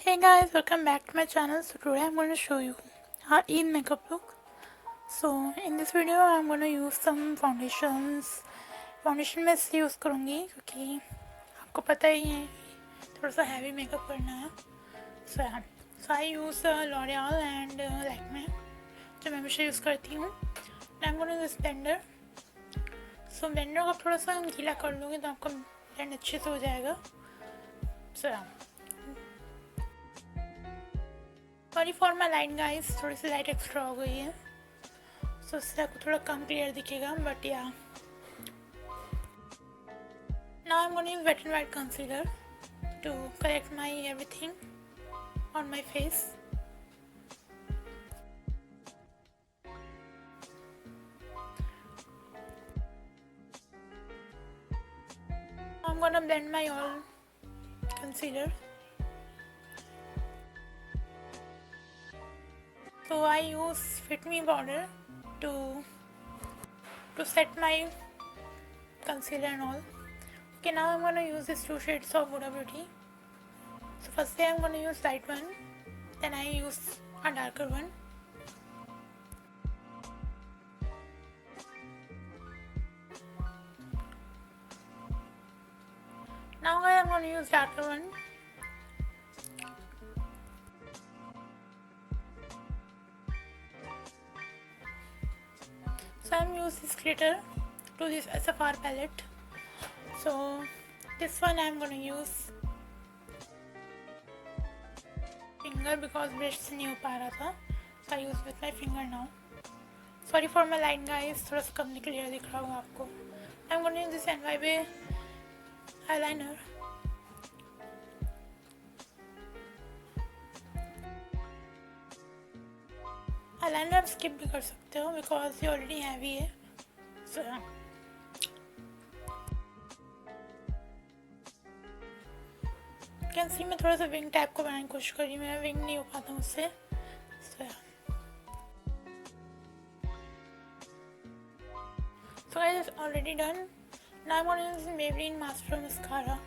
Hey guys, welcome back to my channel. So today I'm going to show you our Eid makeup look. So in this video I'm going to use some foundations. Foundation मैं इसलिए use करूँगी क्योंकि आपको पता ही है थोड़ा सा heavy makeup करना है. So I use Loreal and Lakme जो मैं हमेशा यूज़ करती हूँ. I'm going to use blender. So blender को थोड़ा सा गीला कर लूँगी तो आपका ब्लेंड अच्छे से हो जाएगा. Sorry for my light guys, थोड़ी सी लाइट एक्स्ट्रा हो गई है सो इससे आपको थोड़ा कम क्लियर दिखेगा but yeah. Now I am going to use wet and white concealer to correct my everything on my face. I am gonna blend my all concealer. So I use Fit Me powder to set my concealer and all. Okay, now I'm gonna use these two shades of Huda Beauty. So firstly I'm gonna use light one, then I use a darker one. Now guys, I'm gonna use darker one. So I'm use this glitter to this SFR palette. So this one I'm gonna use finger because brush से नहीं हो पा रहा था. So I use with my finger now. Sorry for my line guys, थोड़ा सा कम clear दिख रहा होगा आपको. I'm gonna use this NYB eyeliner. eyeliner आप स्किप भी कर सकते हो बिकॉज ये ऑलरेडी हैवी है. सो कैन सी मैं थोड़ा सा विंग टाइप को बनाने की कोशिश कर रही हूँ. मैं विंग नहीं हो पाता मुझसे. So guys, it's already done. Now I'm going to use Maybelline mascara.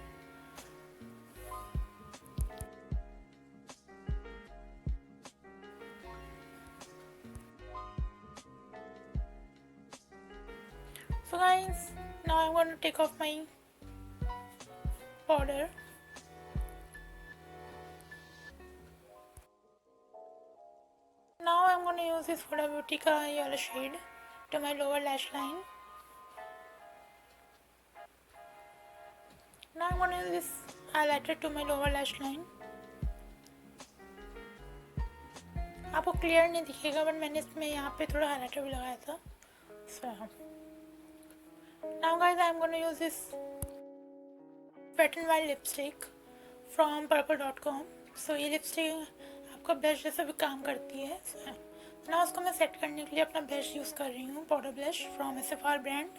So guys, now I'm going to take off my powder. Now I'm going to use this Huda Beauty का yellow shade to my lower lash line. Now I'm going to use this highlighter to my lower lash line. आपको clear नहीं दिखेगा but मैंने इसमें यहाँ पे थोड़ा highlighter भी लगाया था. Now guys, I'm going to use this Wet n Wild lipstick from purple.com. So ये लिपस्टिक आपका ब्लश जैसा भी काम करती है. ना उसको मैं सेट करने के लिए अपना ब्लश यूज़ कर रही हूँ, powder blush from SFR brand.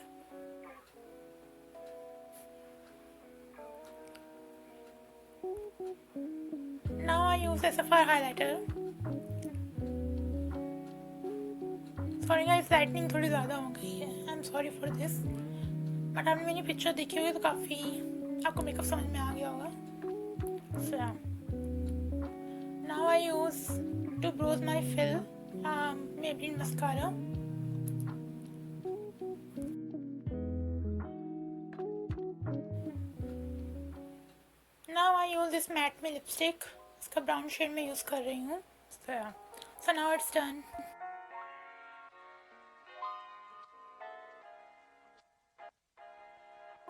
Now I use SFR highlighter. Sorry guys, lightning थोड़ी ज़्यादा हो गई है. I am sorry for this. But आपने मेरी पिक्चर देखी होगी तो काफ़ी आपको मेकअप समझ में आ गया होगा. Now I use to brows my fill Maybelline mascara. Now I use this matte में लिपस्टिक. इसका ब्राउन शेड में यूज़ कर रही हूँ. So now it's done.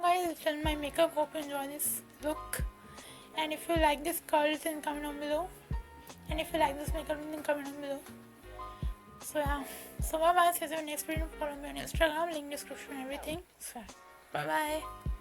Guys, it's done my makeup. Hope you enjoy this look, and if you like this curls then comment down below, and if you like this makeup then comment down below. So yeah, so bye bye. See you in the next video. Follow me on Instagram, link description, everything. So bye bye.